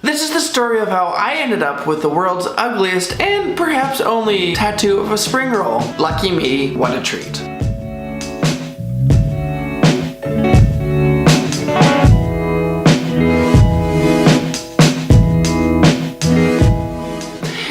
This is the story of how I ended up with the world's ugliest and perhaps only tattoo of a spring roll. Lucky me, what a treat.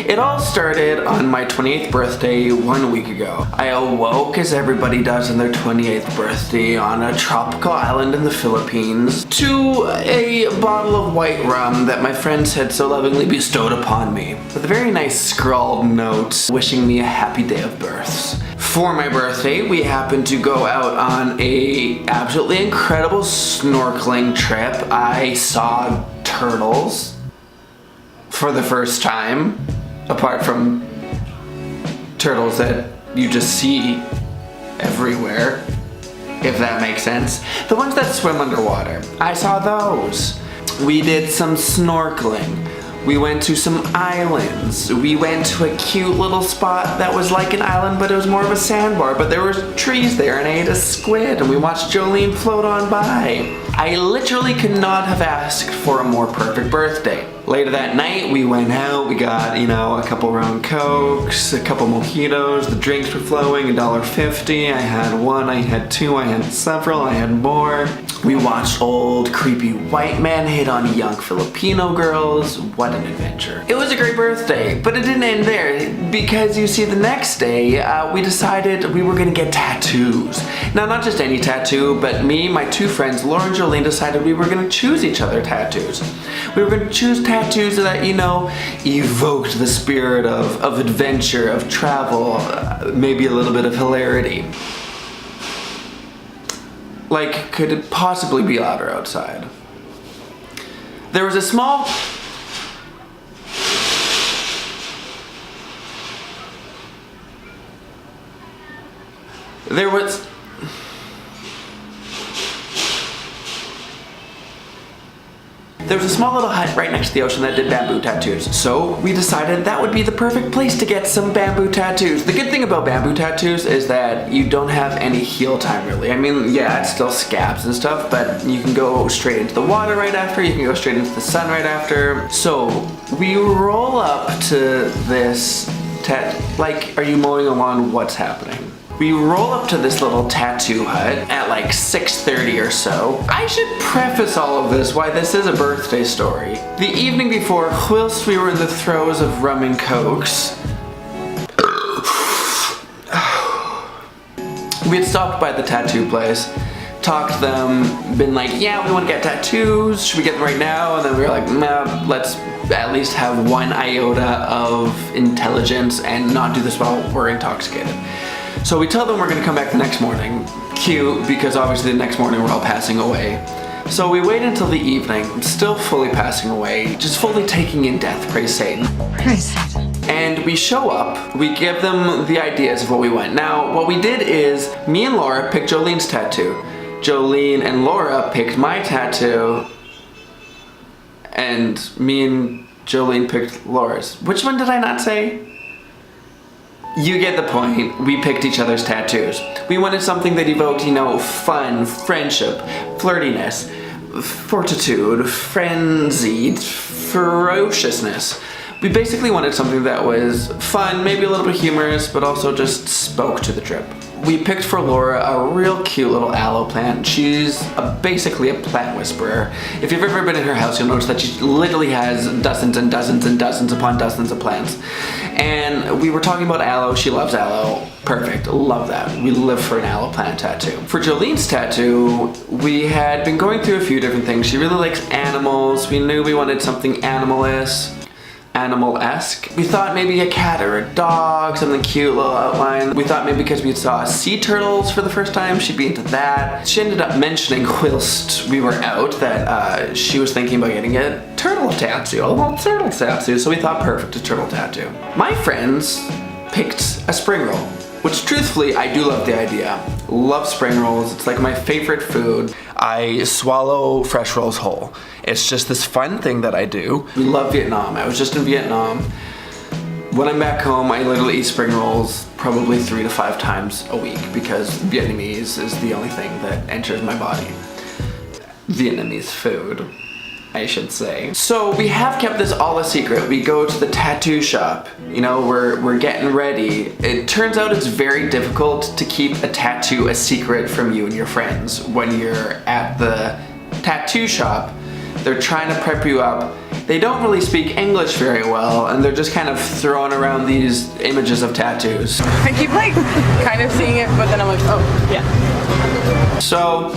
It all started on my 28th birthday 1 week ago. I awoke as everybody does on their 28th birthday on a tropical island in the Philippines to a bottle of white rum that my friends had so lovingly bestowed upon me, with a very nice scrawled note wishing me a happy day of births. For my birthday, we happened to go out on a absolutely incredible snorkeling trip. I saw turtles for the first time. Apart from turtles that you just see everywhere, if that makes sense. The ones that swim underwater. I saw those. We did some snorkeling. We went to some islands. We went to a cute little spot that was like an island, but it was more of a sandbar, but there were trees there, and I ate a squid, and we watched Jolene float on by. I literally could not have asked for a more perfect birthday. Later that night, we went out, we got, a couple round cokes, a couple mojitos, the drinks were flowing, $1.50. I had one, I had two, I had several, I had more. We watched old creepy white man hit on young Filipino girls. What an adventure. It was a great birthday, but it didn't end there, because you see the next day, we decided we were gonna get tattoos. Now, not just any tattoo, but me, my two friends, Laura and Jolene, decided we were gonna choose each other tattoos. We were gonna choose tattoos that, evoked the spirit of adventure, of travel, maybe a little bit of hilarity. Like, could it possibly be louder outside? There was a small... There was a small little hut right next to the ocean that did bamboo tattoos. So we decided that would be the perfect place to get some bamboo tattoos. The good thing about bamboo tattoos is that you don't have any heal time really. I mean, yeah, it's still scabs and stuff, but you can go straight into the water right after, you can go straight into the sun right after. So we roll up to this are you mowing the lawn? What's happening? We roll up to this little tattoo hut at like 6:30 or so. I should preface all of this why this is a birthday story. The evening before, whilst we were in the throes of rum and cokes, we had stopped by the tattoo place, talked to them, been like, yeah, we want to get tattoos, should we get them right now? And then we were like, nah, let's at least have one iota of intelligence and not do this while we're intoxicated. So we tell them we're gonna come back the next morning. Cute, because obviously the next morning we're all passing away. So we wait until the evening, still fully passing away, just fully taking in death, praise Satan. Praise Satan. And we show up, we give them the ideas of what we want. Now, what we did is, me and Laura picked Jolene's tattoo. Jolene and Laura picked my tattoo, and me and Jolene picked Laura's. Which one did I not say? You get the point. We picked each other's tattoos. We wanted something that evoked, fun, friendship, flirtiness, fortitude, frenzied, ferociousness. We basically wanted something that was fun, maybe a little bit humorous, but also just spoke to the trip. We picked for Laura a real cute little aloe plant. She's basically a plant whisperer. If you've ever been in her house, you'll notice that she literally has dozens and dozens and dozens upon dozens of plants. And we were talking about aloe. She loves aloe. Perfect. Love that. We live for an aloe plant tattoo. For Jolene's tattoo, we had been going through a few different things. She really likes animals. We knew we wanted something animal-esque. We thought maybe a cat or a dog, something cute, little outline. We thought maybe because we saw sea turtles for the first time, she'd be into that. She ended up mentioning whilst we were out that she was thinking about getting a turtle tattoo, a little turtle tattoo, so we thought perfect, a turtle tattoo. My friends picked a spring roll, which truthfully, I do love the idea. Love spring rolls, it's like my favorite food. I swallow fresh rolls whole. It's just this fun thing that I do. We love Vietnam. I was just in Vietnam. When I'm back home, I literally eat spring rolls probably 3 to 5 times a week because Vietnamese is the only thing that enters my body. Vietnamese food. I should say. So we have kept this all a secret. We go to the tattoo shop. You know, we're getting ready. It turns out it's very difficult to keep a tattoo a secret from you and your friends when you're at the tattoo shop. They're trying to prep you up. They don't really speak English very well, and they're just kind of throwing around these images of tattoos. I keep like kind of seeing it, but then I'm like, oh, yeah. So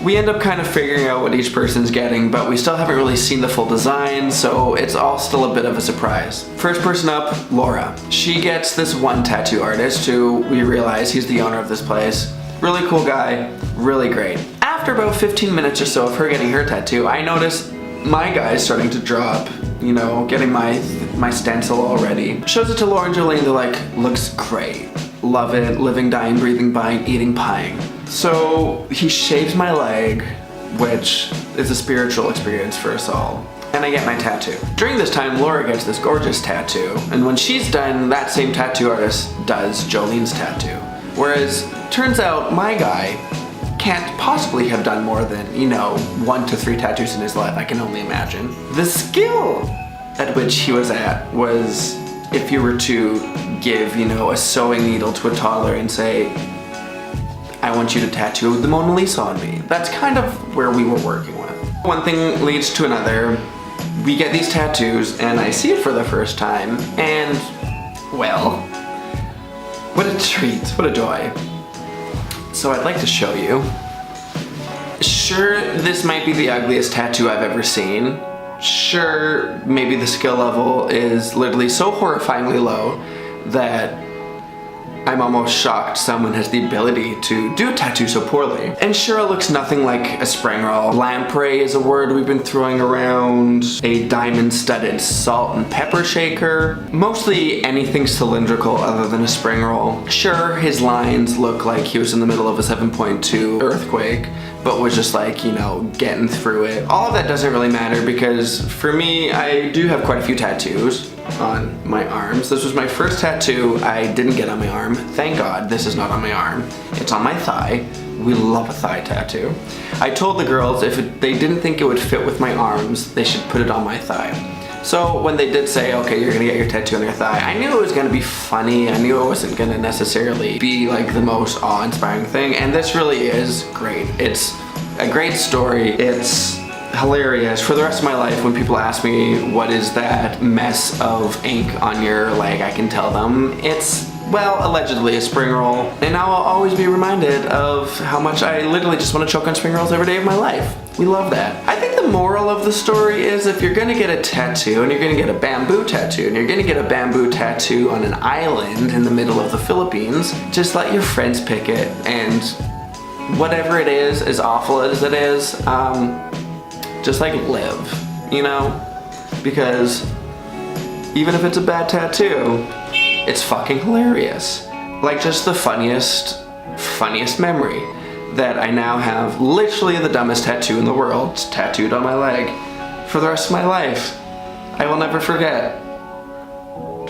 we end up kind of figuring out what each person's getting, but we still haven't really seen the full design, so it's all still a bit of a surprise. First person up, Laura. She gets this one tattoo artist who we realize he's the owner of this place. Really cool guy, really great. After about 15 minutes or so of her getting her tattoo, I notice my guy's starting to drop, you know, getting my stencil already. Shows it to Laura and Jolene, they're like, looks great. Love it, living, dying, breathing, buying, eating, pieing. So he shaves my leg, which is a spiritual experience for us all. And I get my tattoo. During this time, Laura gets this gorgeous tattoo. And when she's done, that same tattoo artist does Jolene's tattoo. Whereas, turns out my guy can't possibly have done more than, you know, 1 to 3 tattoos in his life, I can only imagine. The skill at which he was at was if you were to give, you know, a sewing needle to a toddler and say, I want you to tattoo the Mona Lisa on me. That's kind of where we were working with. One thing leads to another. We get these tattoos and I see it for the first time and, well, what a treat, what a joy. So I'd like to show you. Sure, this might be the ugliest tattoo I've ever seen. Sure, maybe the skill level is literally so horrifyingly low that I'm almost shocked someone has the ability to do a tattoo so poorly. And sure, it looks nothing like a spring roll. Lamprey is a word we've been throwing around. A diamond-studded salt and pepper shaker. Mostly anything cylindrical other than a spring roll. Sure, his lines look like he was in the middle of a 7.2 earthquake, but was just like, you know, getting through it. All of that doesn't really matter because for me, I do have quite a few tattoos on my arms. This was my first tattoo I didn't get on my arm. Thank God this is not on my arm. It's on my thigh. We love a thigh tattoo. I told the girls if they didn't think it would fit with my arms, they should put it on my thigh. So when they did say, okay, you're gonna get your tattoo on your thigh, I knew it was gonna be funny. I knew it wasn't gonna necessarily be like the most awe-inspiring thing, and this really is great. It's a great story. It's hilarious. For the rest of my life, when people ask me what is that mess of ink on your leg, I can tell them it's, well, allegedly a spring roll. And now I'll always be reminded of how much I literally just want to choke on spring rolls every day of my life. We love that. I think the moral of the story is if you're gonna get a tattoo and you're gonna get a bamboo tattoo and you're gonna get a bamboo tattoo on an island in the middle of the Philippines, just let your friends pick it, and whatever it is, as awful as it is, just like live, you know? Because even if it's a bad tattoo, it's fucking hilarious. Like just the funniest memory that I now have literally the dumbest tattoo in the world tattooed on my leg for the rest of my life. I will never forget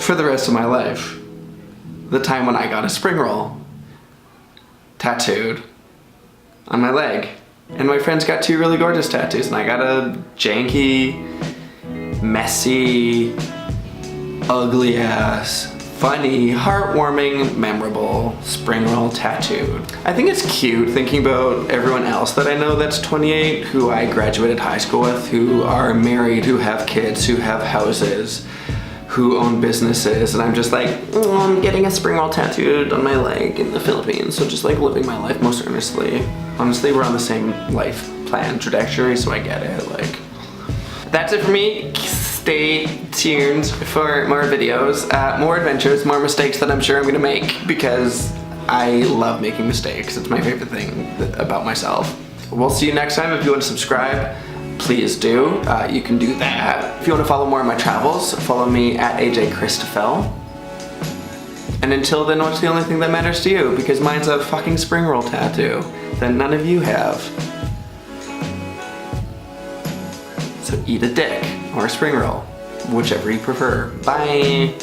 for the rest of my life the time when I got a spring roll tattooed on my leg. And my friends got 2 really gorgeous tattoos, and I got a janky, messy, ugly ass, funny, heartwarming, memorable spring roll tattooed. I think it's cute thinking about everyone else that I know that's 28, who I graduated high school with, who are married, who have kids, who have houses, who own businesses, and I'm just like, I'm getting a spring roll tattooed on my leg in the Philippines, so just like living my life most earnestly. Honestly, we're on the same life plan trajectory, so I get it. Like, that's it for me. Stay tuned for more videos, more adventures, more mistakes that I'm sure I'm gonna make because I love making mistakes. It's my favorite thing about myself. We'll see you next time. If you want to subscribe, please do. You can do that. If you want to follow more of my travels, follow me at AJ Christoffel. And until then, what's the only thing that matters to you? Because mine's a fucking spring roll tattoo that none of you have. So eat a dick or a spring roll, whichever you prefer. Bye.